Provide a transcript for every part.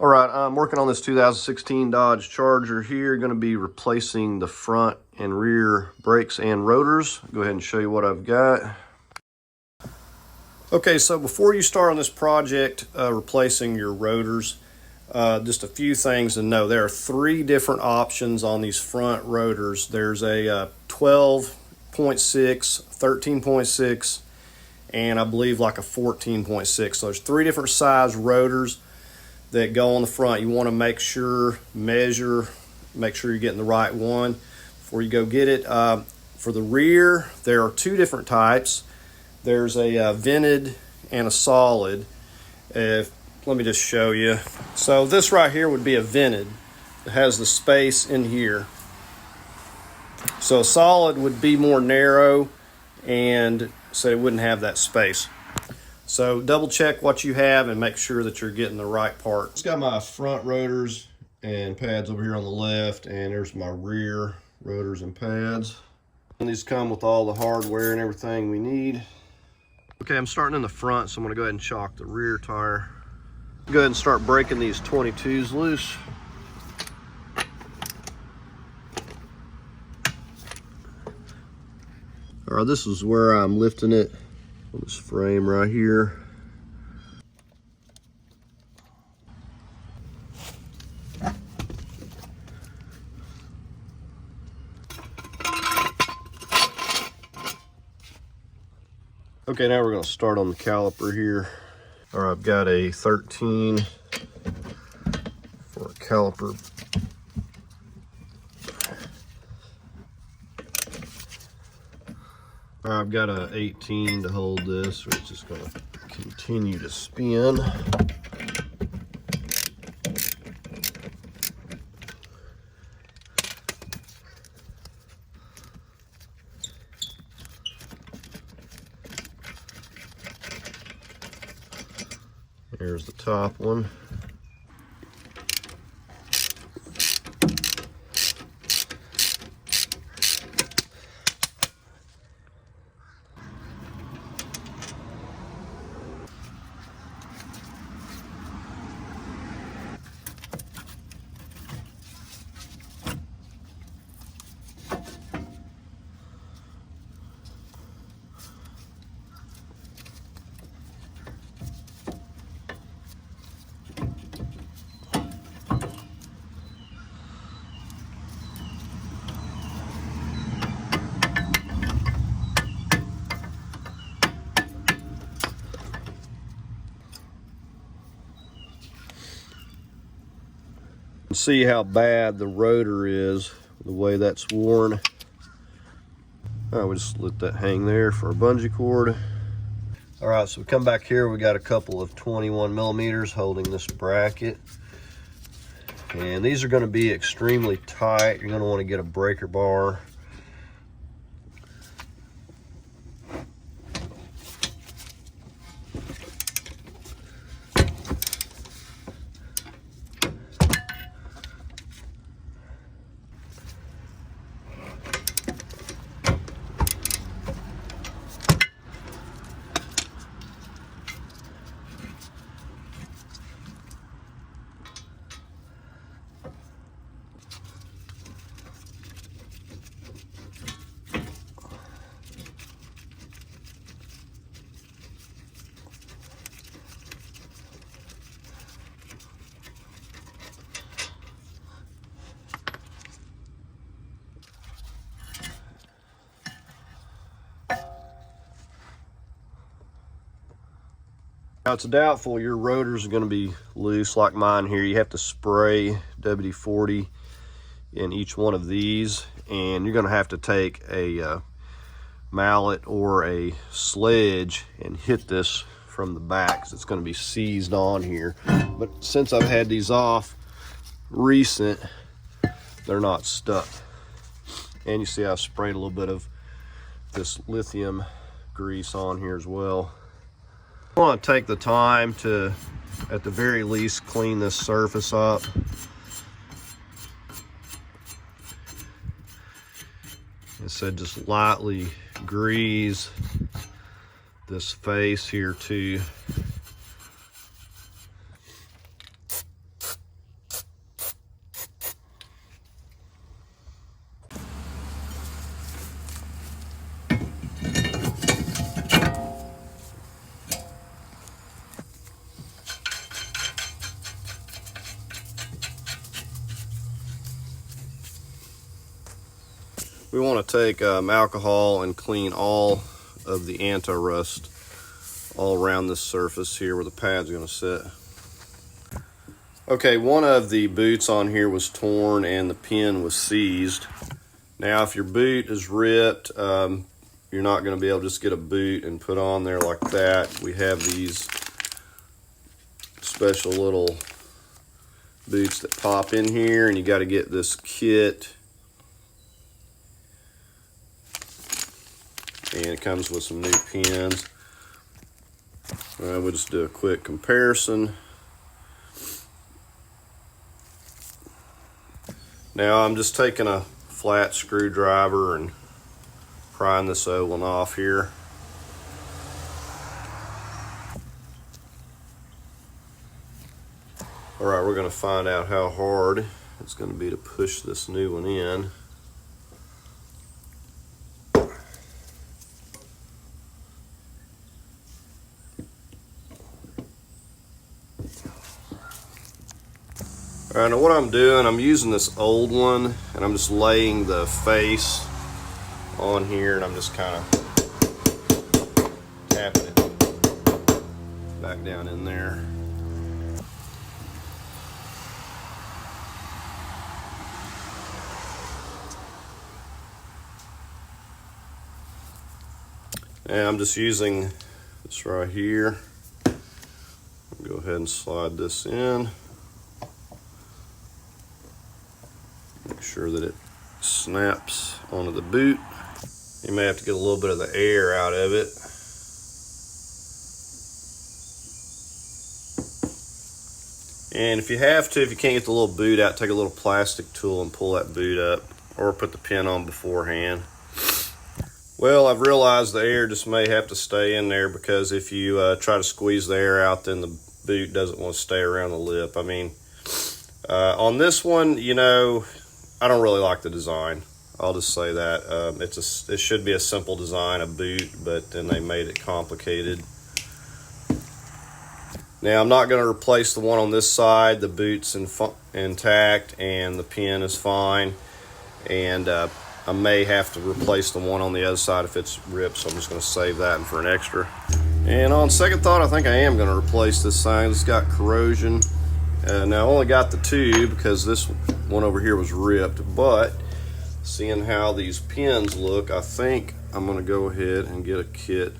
All right, I'm working on this 2016 Dodge Charger here. Going to be replacing the front and rear brakes and rotors. Go ahead and show you what I've got. Okay, so before you start on this project replacing your rotors, just a few things to know. There are three different options on these front rotors. There's a 12.6, 13.6, and I believe like a 14.6. So there's three different size rotors that go on the front. You want to make sure you're getting the right one before you go get it. For the rear, there are two different types. There's a vented and a solid. Let me just show you. So this right here would be a vented. It has the space in here. So a solid would be more narrow, and so it wouldn't have that space. So double check what you have and make sure that you're getting the right part. It's got my front rotors and pads over here on the left, and there's my rear rotors and pads. And these come with all the hardware and everything we need. Okay, I'm starting in the front, so I'm gonna go ahead and chock the rear tire. Go ahead and start breaking these 22s loose. All right, this is where I'm lifting it on this frame right here. Okay, now we're going to start on the caliper here. All right, I've got a 13 for a caliper. All right, I've got a 18 to hold this, so it's just going to continue to spin. Here's the top one. See how bad the rotor is, the way that's worn. All right, we just let that hang there for a bungee cord. All right, so we come back here, we got a couple of 21 millimeters holding this bracket. And these are gonna be extremely tight. You're gonna wanna get a breaker bar. Now it's doubtful your rotors are going to be loose like mine here. You have to spray WD-40 in each one of these, and you're going to have to take a mallet or a sledge and hit this from the back, because it's going to be seized on here. But since I've had these off recent, they're not stuck. And you see I've sprayed a little bit of this lithium grease on here as well. I want to take the time to, at the very least, clean this surface up. I said just lightly grease this face here too. We want to take alcohol and clean all of the anti-rust all around this surface here where the pad's going to sit. Okay, one of the boots on here was torn and the pin was seized. Now if your boot is ripped, you're not going to be able to just get a boot and put on there like that. We have these special little boots that pop in here, and you got to get this kit, and it comes with some new pins. We'll just do a quick comparison. Now I'm just taking a flat screwdriver and prying this old one off here. All right, we're going to find out how hard it's going to be to push this new one in. All right, now what I'm doing, I'm using this old one and I'm just laying the face on here, and I'm just kind of tapping it back down in there. And I'm just using this right here. I'll go ahead and slide this in. Make sure that it snaps onto the boot. You may have to get a little bit of the air out of it. And if you have to, if you can't get the little boot out, take a little plastic tool and pull that boot up, or put the pin on beforehand. Well, I've realized the air just may have to stay in there, because if you try to squeeze the air out, then the boot doesn't want to stay around the lip. I mean, on this one, you know, I don't really like the design. I'll just say that. It should be a simple design, a boot, but then they made it complicated. Now, I'm not going to replace the one on this side. The boot's intact and the pin is fine. And I may have to replace the one on the other side if it's ripped, so I'm just going to save that for an extra. And on second thought, I think I am going to replace this sign. It's got corrosion. Now I only got the two because this one over here was ripped, but seeing how these pins look, I think I'm going to go ahead and get a kit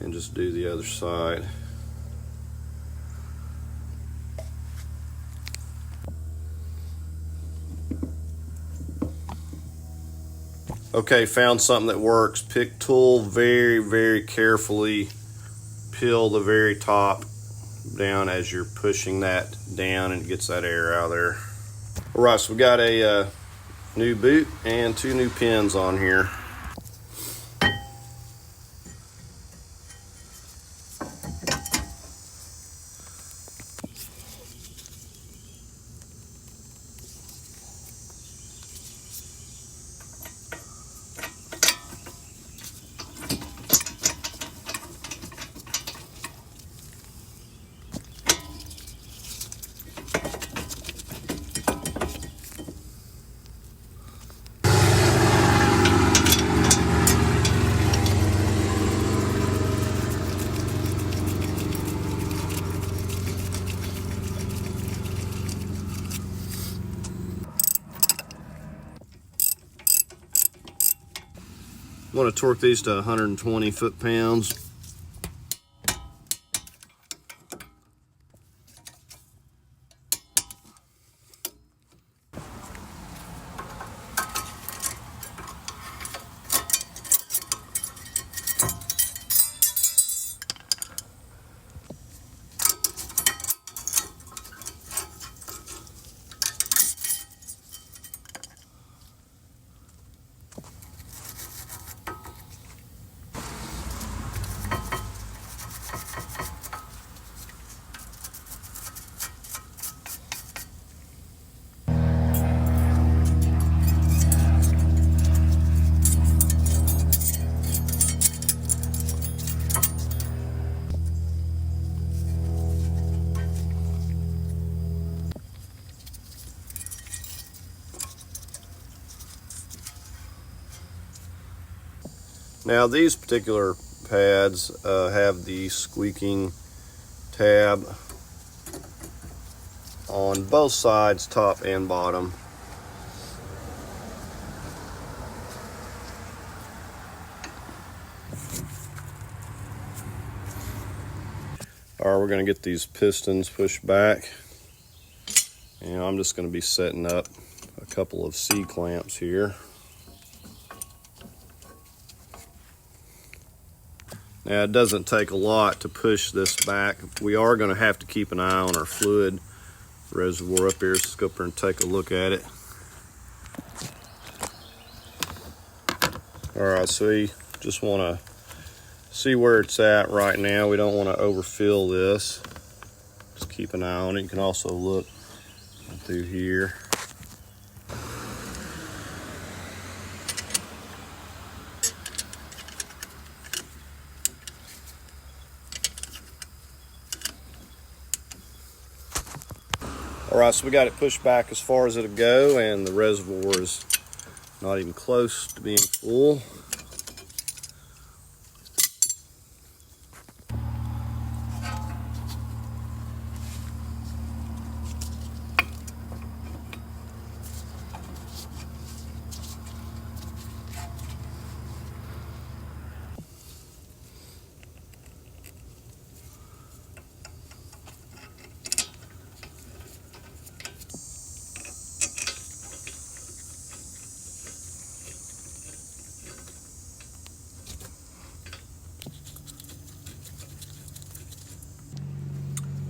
and just do the other side. Okay, found something that works. Pick tool very, very carefully. Peel the very top down as you're pushing that down, and it gets that air out of there. All right, so we got a new boot and two new pins on here. I'm going to torque these to 120 foot-pounds. Now these particular pads have the squeaking tab on both sides, top and bottom. Alright, we're going to get these pistons pushed back, and I'm just going to be setting up a couple of C-clamps here. Now it doesn't take a lot to push this back. We are going to have to keep an eye on our fluid reservoir up here, so let's go up here and take a look at it. Alright, so we just want to see where it's at right now. We don't want to overfill this. Just keep an eye on it. You can also look through here. Alright, so we got it pushed back as far as it'll go, and the reservoir is not even close to being full.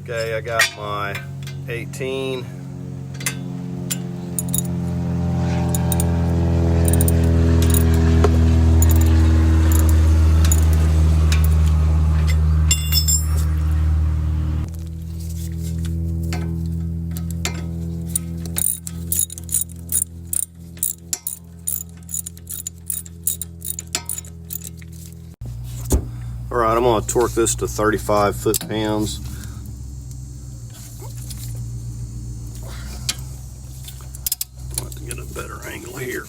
Okay, I got my 18. All right, I'm going to torque this to 35 foot-pounds. Better angle here.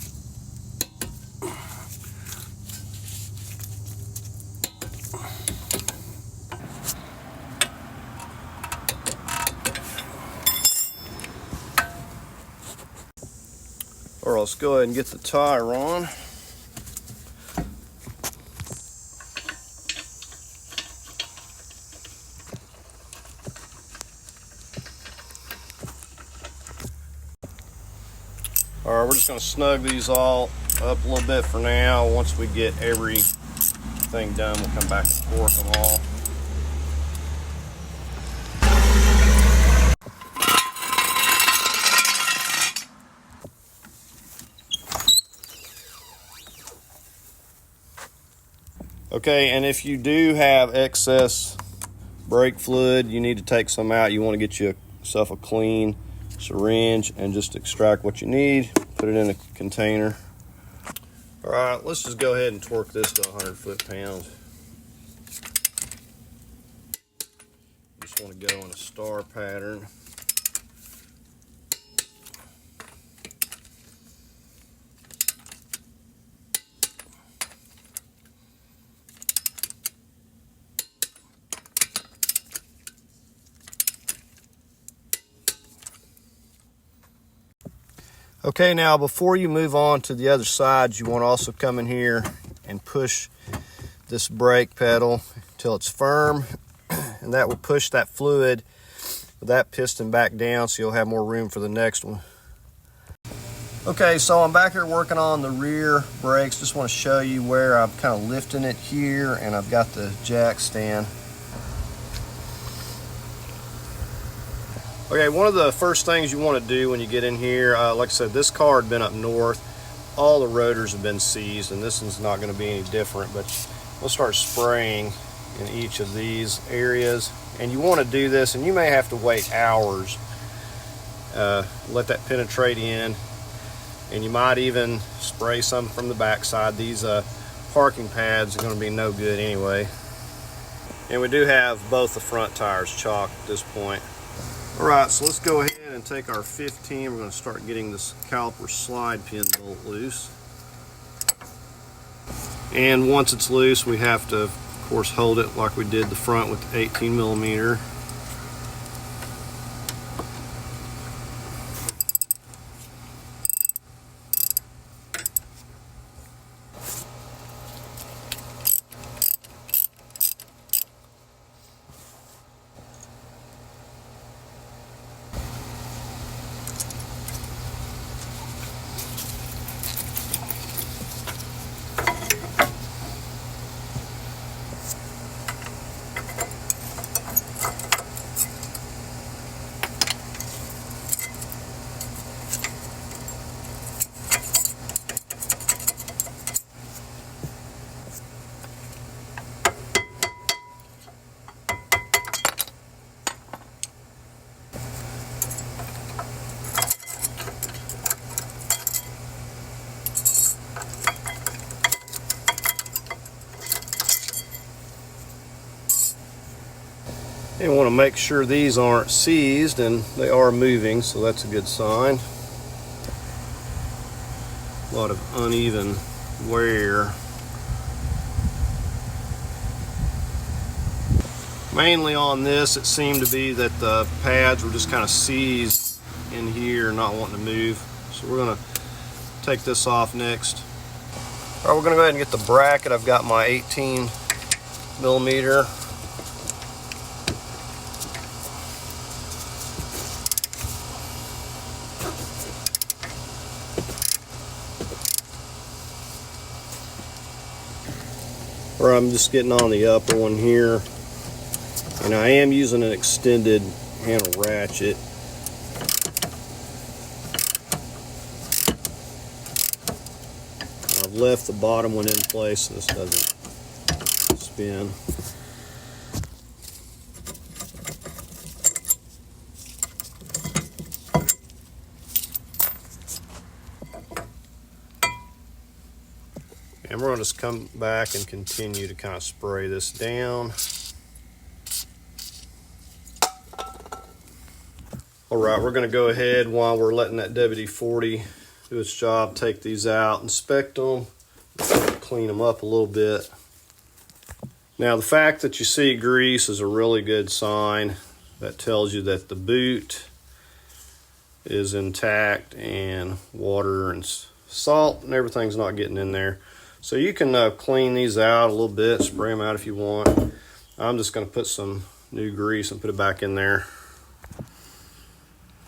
All right, let's go ahead and get the tire on. All right, we're just going to snug these all up a little bit for now. Once we get everything done, we'll come back and torque them all. Okay, and if you do have excess brake fluid, you need to take some out. You want to get yourself a clean syringe and just extract what you need, put it in a container. All right, let's just go ahead and torque this to 100 foot-pounds. Just want to go in a star pattern. Okay, now before you move on to the other side, you want to also come in here and push this brake pedal until it's firm, and that will push that fluid with that piston back down, so you'll have more room for the next one. Okay, so I'm back here working on the rear brakes. Just want to show you where I'm kind of lifting it here, and I've got the jack stand. Okay, one of the first things you want to do when you get in here, like I said, this car had been up north. All the rotors have been seized, and this one's not going to be any different, but we'll start spraying in each of these areas. And you want to do this, and you may have to wait hours, let that penetrate in, and you might even spray some from the backside. These parking pads are going to be no good anyway. And we do have both the front tires chalked at this point. All right, so let's go ahead and take our 15. We're going to start getting this caliper slide pin bolt loose. And once it's loose, we have to, of course, hold it like we did the front with the 18 millimeter. And want to make sure these aren't seized, and they are moving, so that's a good sign. A lot of uneven wear. Mainly on this, it seemed to be that the pads were just kind of seized in here, not wanting to move. So we're going to take this off next. All right, we're going to go ahead and get the bracket. I've got my 18 millimeter. Or I'm just getting on the upper one here. And I am using an extended handle ratchet. I've left the bottom one in place so this doesn't spin. And we're going to just come back and continue to kind of spray this down. All right, we're going to go ahead while we're letting that WD-40 do its job, take these out, inspect them, clean them up a little bit. Now, the fact that you see grease is a really good sign. That tells you that the boot is intact and water and salt and everything's not getting in there. So you can clean these out a little bit, spray them out if you want. I'm just going to put some new grease and put it back in there.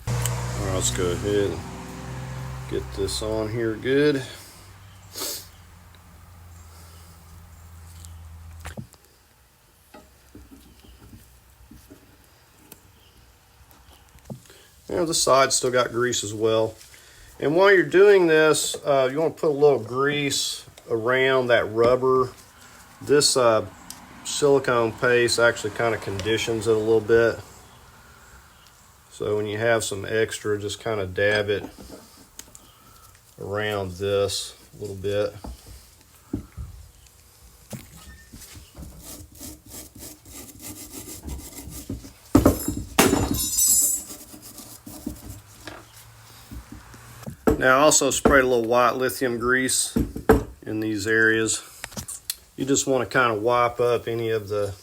All right, let's go ahead and get this on here good. You know, the side's still got grease as well. And while you're doing this, you want to put a little grease around that rubber. This silicone paste actually kind of conditions it a little bit. So when you have some extra, just kind of dab it around this a little bit. Now I also sprayed a little white lithium grease in these areas. You just want to kind of wipe up any of the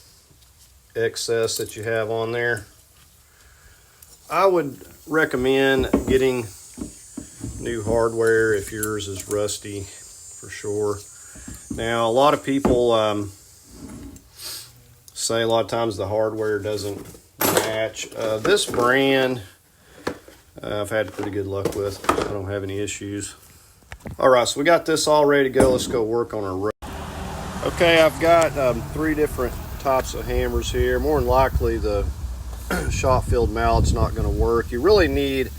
excess that you have on there. I would recommend getting new hardware if yours is rusty, for sure. Now, a lot of people say a lot of times the hardware doesn't match. This brand I've had pretty good luck with. I don't have any issues. All right, so we got this all ready to go. Let's go work on our rotor. Okay, I've got 3 different types of hammers here. More than likely the shop filled mallet's not going to work. You really need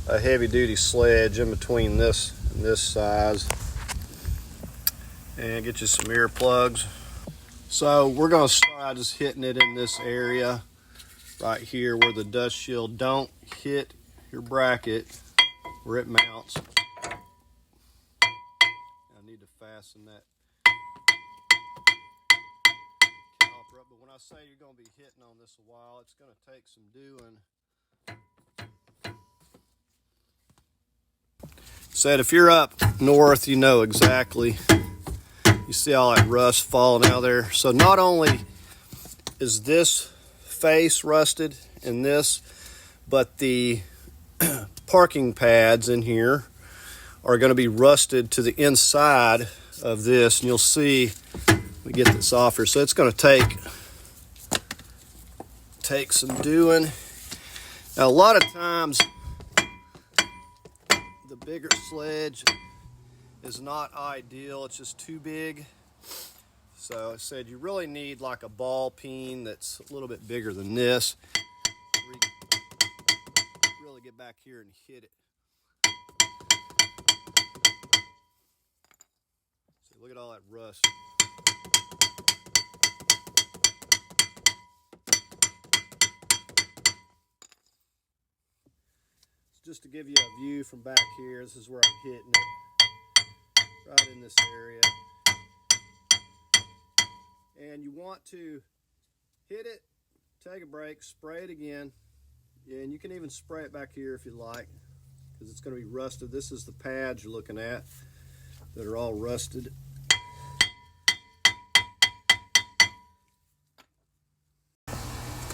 a heavy duty sledge in between this and this size. And get you some ear plugs. So we're going to start just hitting it in this area right here where the dust shield don't hit your bracket where it mounts. I need to fasten that caliper up, but when I say you're going to be hitting on this a while, it's going to take some doing. Said if you're up north, you know exactly. You You see all that rust falling out there. So not only is this face rusted and this, but the parking pads in here are going to be rusted to the inside of this, and you'll see, let me get this off here. So it's going to take some doing. Now a lot of times the bigger sledge is not ideal, it's just too big. So I said you really need like a ball peen that's a little bit bigger than this. Really get back here and hit it. See, look at all that rust. Just to give you a view from back here, this is where I'm hitting it, right in this area. And you want to hit it, take a break, spray it again, and you can even spray it back here if you like, because it's going to be rusted. This is the pads you're looking at that are all rusted.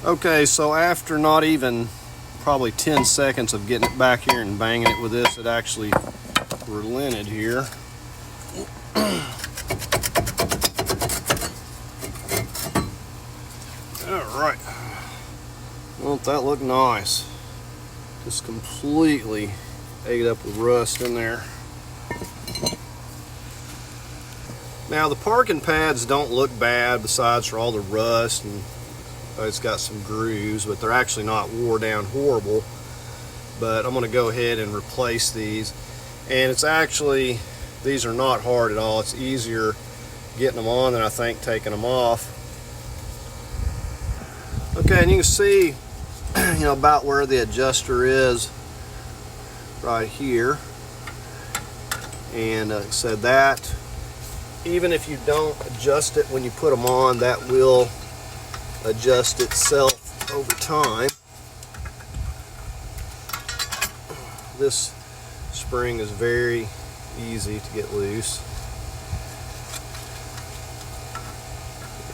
Okay, so after not even probably 10 seconds of getting it back here and banging it with this, it actually relented here. Alright, won't that look nice? Just completely ate up with rust in there. Now the parking pads don't look bad besides for all the rust, and it's got some grooves, but they're actually not wore down horrible. But I'm going to go ahead and replace these, and it's actually, these are not hard at all. It's easier getting them on than I think taking them off. Okay, and you can see, you know, about where the adjuster is right here. And like I said, that, even if you don't adjust it when you put them on, that will adjust itself over time. This spring is very easy to get loose.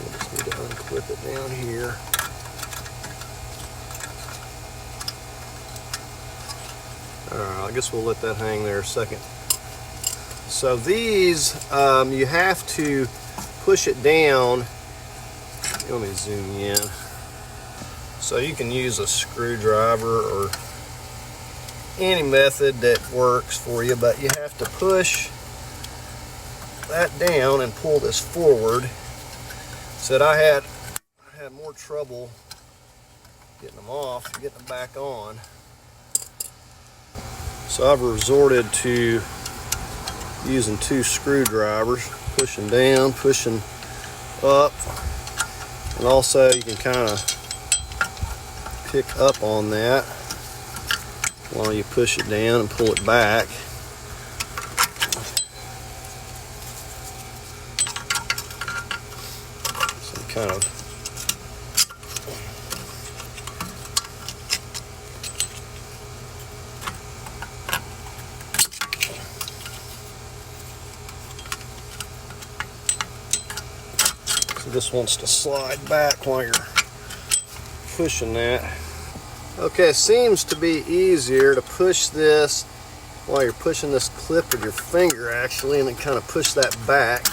I just need to unclip it down here. I guess we'll let that hang there a second. So these, you have to push it down. Let me zoom in. So you can use a screwdriver or any method that works for you, but you have to push that down and pull this forward. Said I had more trouble getting them off, getting them back on. So I've resorted to using two screwdrivers, pushing down, pushing up, and also you can kind of pick up on that while you push it down and pull it back. So kind of this wants to slide back while you're pushing that. Okay, it seems to be easier to push this while you're pushing this clip with your finger actually, and then kind of push that back.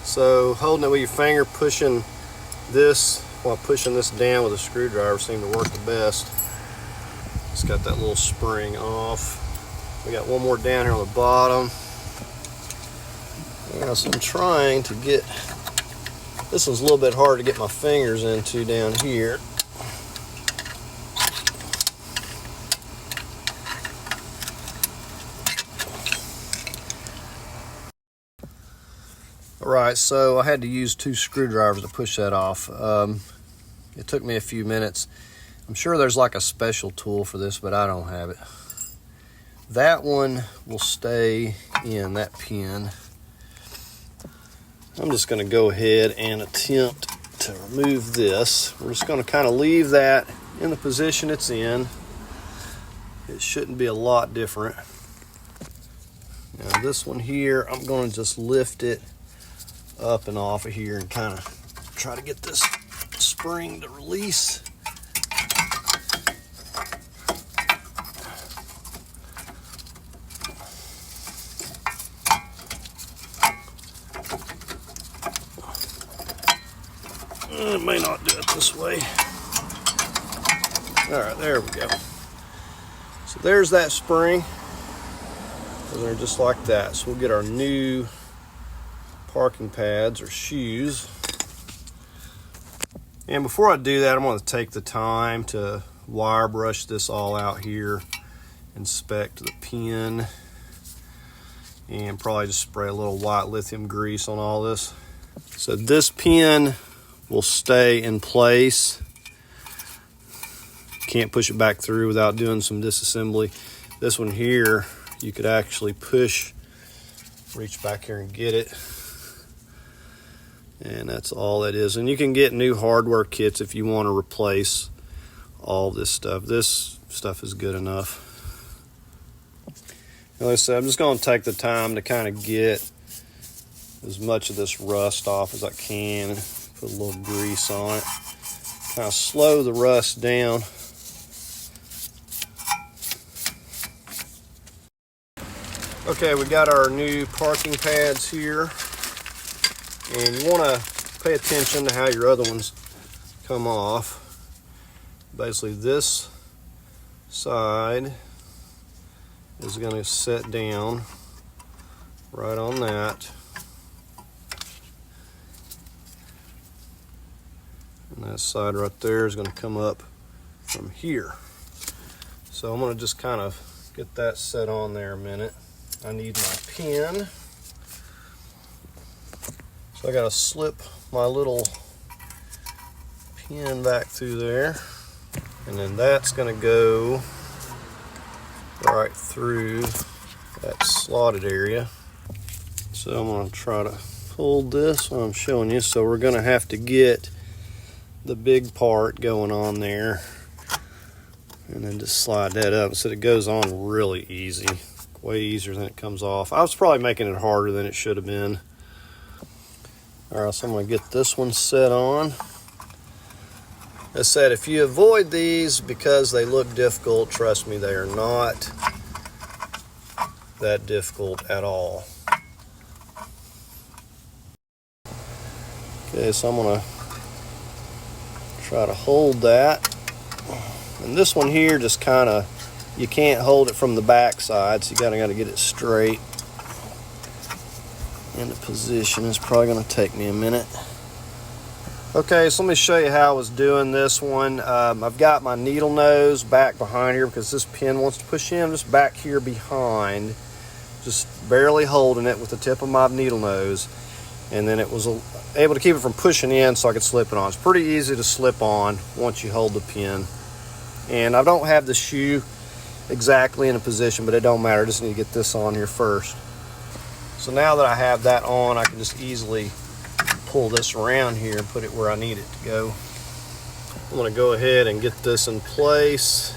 So holding it with your finger, pushing this while pushing this down with a screwdriver seemed to work the best. It's got that little spring off. We got one more down here on the bottom. Yeah, so I'm trying to get, this one's a little bit hard to get my fingers into down here. Alright, so I had to use two screwdrivers to push that off. It took me a few minutes. I'm sure there's like a special tool for this, but I don't have it. That one will stay in, that pin. I'm just going to go ahead and attempt to remove this. We're just going to kind of leave that in the position it's in. it shouldn't be a lot different. Now this one here, I'm going to just lift it up and off of here and kind of try to get this spring to release. It may not do it this way. All right, there we go. So there's that spring. And they're just like that. So we'll get our new parking pads or shoes. And before I do that, I'm going to take the time to wire brush this all out here, inspect the pin, and probably just spray a little white lithium grease on all this. So this pin will stay in place. Can't push it back through without doing some disassembly. This one here, you could actually push, reach back here and get it. And that's all that is. And you can get new hardware kits if you want to replace all this stuff. This stuff is good enough. And like I said, I'm just going to take the time to kind of get as much of this rust off as I can. Put a little grease on it. Kind of slow the rust down. Okay, we got our new parking pads here. And you want to pay attention to how your other ones come off. Basically, this side is going to set down right on that. And that side right there is going to come up from here. So I'm going to just kind of get that set on there a minute. I need my pin. So I got to slip my little pin back through there, and then that's going to go right through that slotted area. So I'm going to try to hold this while I'm showing you. So we're going to have to get the big part going on there, and then just slide that up so it goes on really easy, way easier than it comes off. I was probably making it harder than it should have been. All right, so I'm going to get this one set on. As I said, if you avoid these because they look difficult, trust me, they are not that difficult at all. Okay, so I'm going to try to hold that. And this one here just kind of, you can't hold it from the back side, so you got to get it straight into position. It's probably going to take me a minute. Okay, so let me show you how I was doing this one. I've got my needle nose back behind here because this pin wants to push in. Just back here behind, just barely holding it with the tip of my needle nose, and then it was able to keep it from pushing in so I could slip it on. It's pretty easy to slip on once you hold the pin. And I don't have the shoe exactly in a position, but it don't matter. I just need to get this on here first. So now that I have that on, I can just easily pull this around here and put it where I need it to go. I'm going to go ahead and get this in place.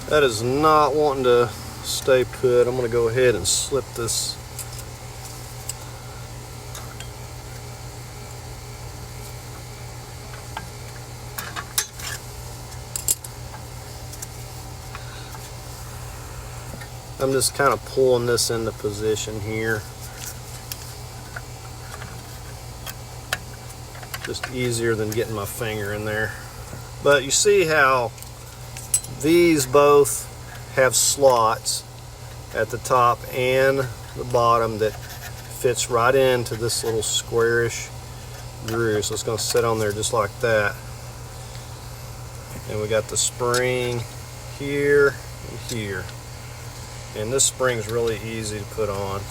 That is not wanting to stay put. I'm going to go ahead and slip this. I'm just kind of pulling this into position here. Just easier than getting my finger in there. But you see how these both have slots at the top and the bottom that fits right into this little squarish groove. So it's going to sit on there just like that. And we got the spring here and here. And this spring's really easy to put on.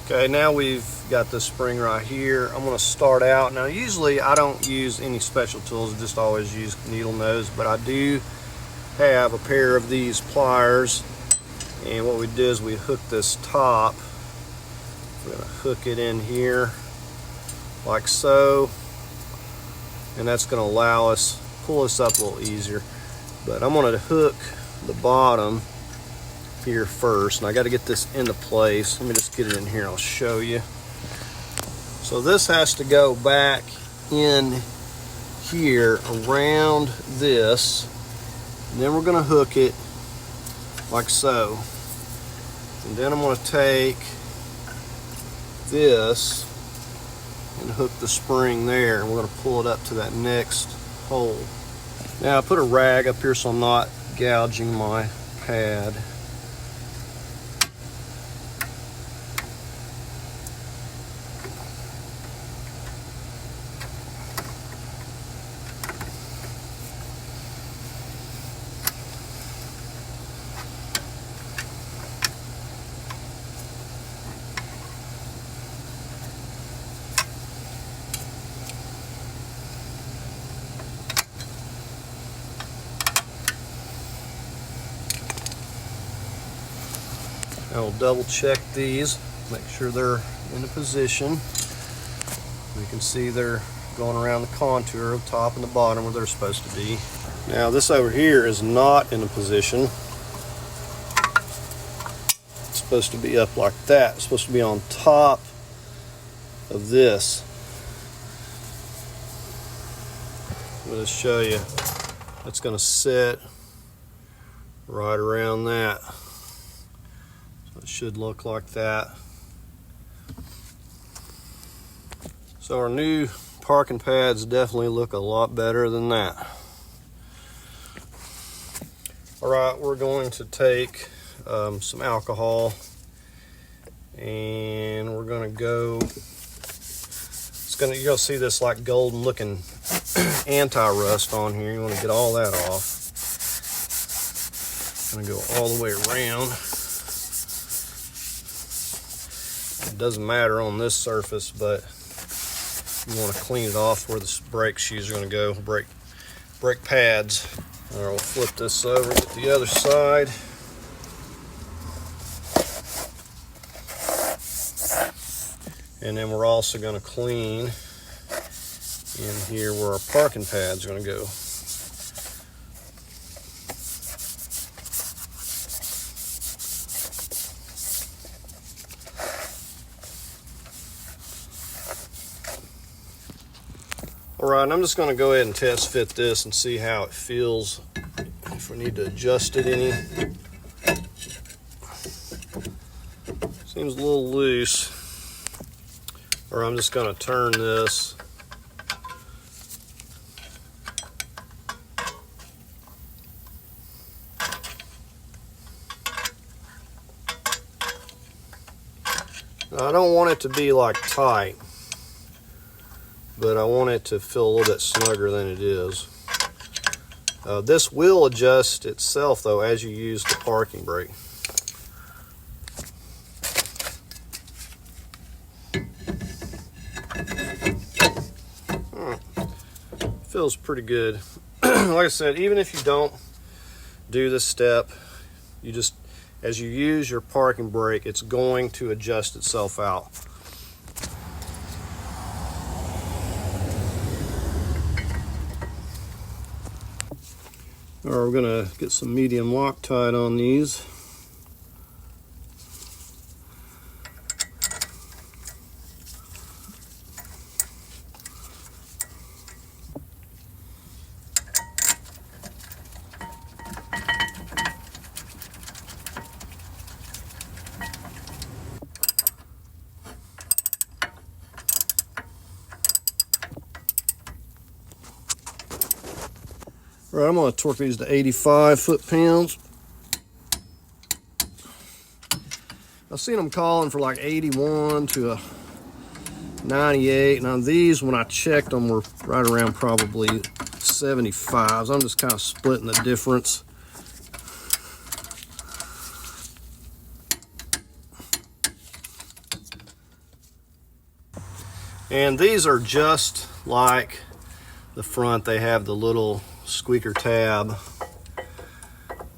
Okay, now we've got the spring right here. I'm going to start out. Now usually I don't use any special tools, I just always use needle nose, but I do have a pair of these pliers, and what we do is we hook this top. We're going to hook it in here like so, and that's going to allow us pull this up a little easier. But I'm going to hook the bottom here first, and I got to get this into place. Let me just get it in here and I'll show you. So this has to go back in here around this, and then we're going to hook it like so. And then I'm going to take this and hook the spring there, and we're going to pull it up to that next hole. Now I put a rag up here so I'm not gouging my pad. I will double check these, make sure they're in a position. You can see they're going around the contour of the top and the bottom where they're supposed to be. Now this over here is not in a position. It's supposed to be up like that. It's supposed to be on top of this. I'm going to show you. It's going to sit right around that. It should look like that. So our new parking pads definitely look a lot better than that. All right, we're going to take some alcohol, and we're going to go. You're going to see this like golden looking anti-rust on here. You want to get all that off. Going to go all the way around. It doesn't matter on this surface, but you want to clean it off where the brake shoes are going to go, brake pads. All right, we'll flip this over, get the other side. And then we're also going to clean in here where our parking pads are going to go. Alright, I'm just going to go ahead and test fit this and see how it feels, if we need to adjust it any. Seems a little loose. Or I'm just going to turn this. Now, I don't want it to be like tight, but I want it to feel a little bit snugger than it is. This will adjust itself though as you use the parking brake. Feels pretty good. Like I said, even if you don't do this step, you just, as you use your parking brake, it's going to adjust itself out. All right, we're gonna get some medium Loctite on these. All right, I'm going to torque these to 85 foot-pounds. I've seen them calling for like 81 to a 98. Now these, when I checked them, were right around probably 75s. I'm just kind of splitting the difference. And these are just like the front. They have the little squeaker tab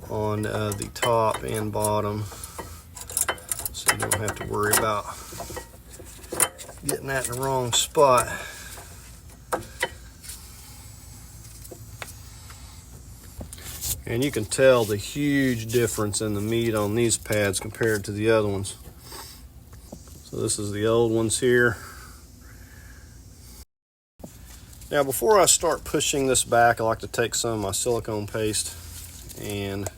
on the top and bottom, so you don't have to worry about getting that in the wrong spot. And you can tell the huge difference in the meat on these pads compared to the other ones. So this is the old ones here. Now before I start pushing this back, I like to take some of my silicone paste and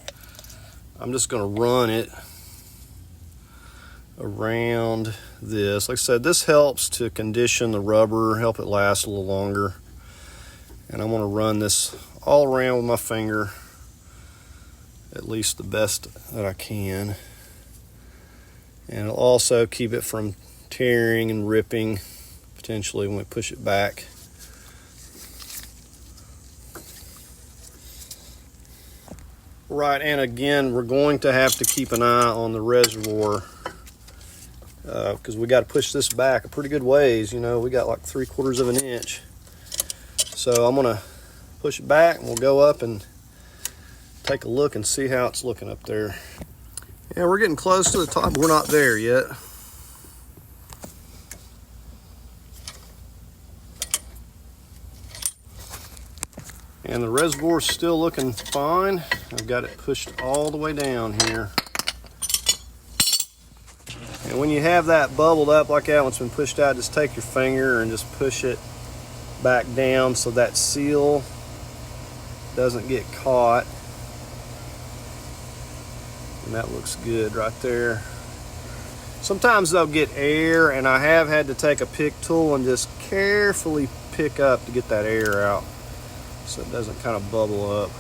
I'm just going to run it around this. Like I said, this helps to condition the rubber, help it last a little longer. And I'm going to run this all around with my finger, at least the best that I can. And it'll also keep it from tearing and ripping potentially when we push it back. Right, and again, we're going to have to keep an eye on the reservoir because we got to push this back a pretty good ways. You know, we got like 3/4 of an inch. So I'm gonna push it back and we'll go up and take a look and see how it's looking up there. Yeah, we're getting close to the top. We're not there yet. And the reservoir's still looking fine. I've got it pushed all the way down here. And when you have that bubbled up like that, once it's been pushed out, just take your finger and just push it back down so that seal doesn't get caught. And that looks good right there. Sometimes they'll get air, and I have had to take a pick tool and just carefully pick up to get that air out so it doesn't kind of bubble up.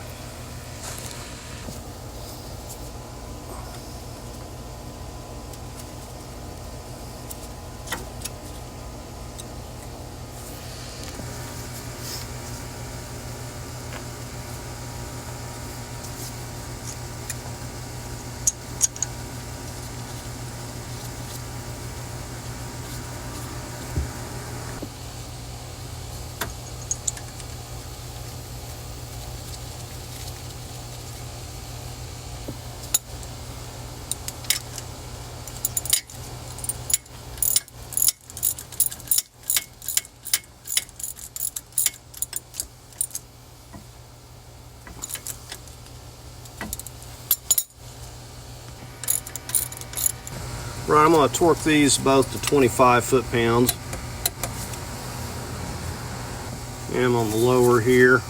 Right, I'm going to torque these both to 25 foot-pounds. And I'm on the lower here.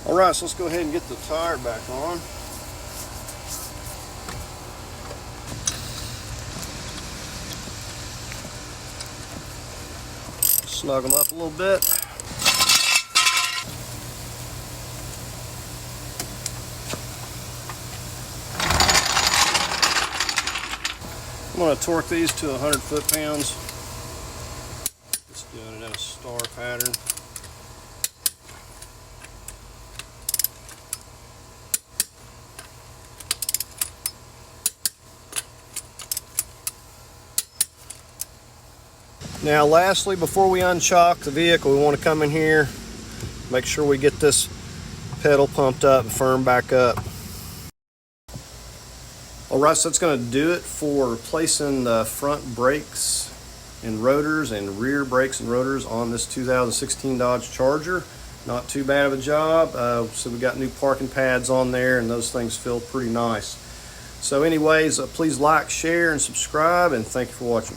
All right, so let's go ahead and get the tire back on. Snug them up a little bit. I'm going to torque these to 100 foot-pounds. Just doing it in a star pattern. Now lastly, before we unchock the vehicle, we want to come in here, make sure we get this pedal pumped up and firm back up. Alright, so that's going to do it for replacing the front brakes and rotors and rear brakes and rotors on this 2016 Dodge Charger. Not too bad of a job. So we got new parking pads on there and those things feel pretty nice. So anyways, please like, share, and subscribe, and thank you for watching.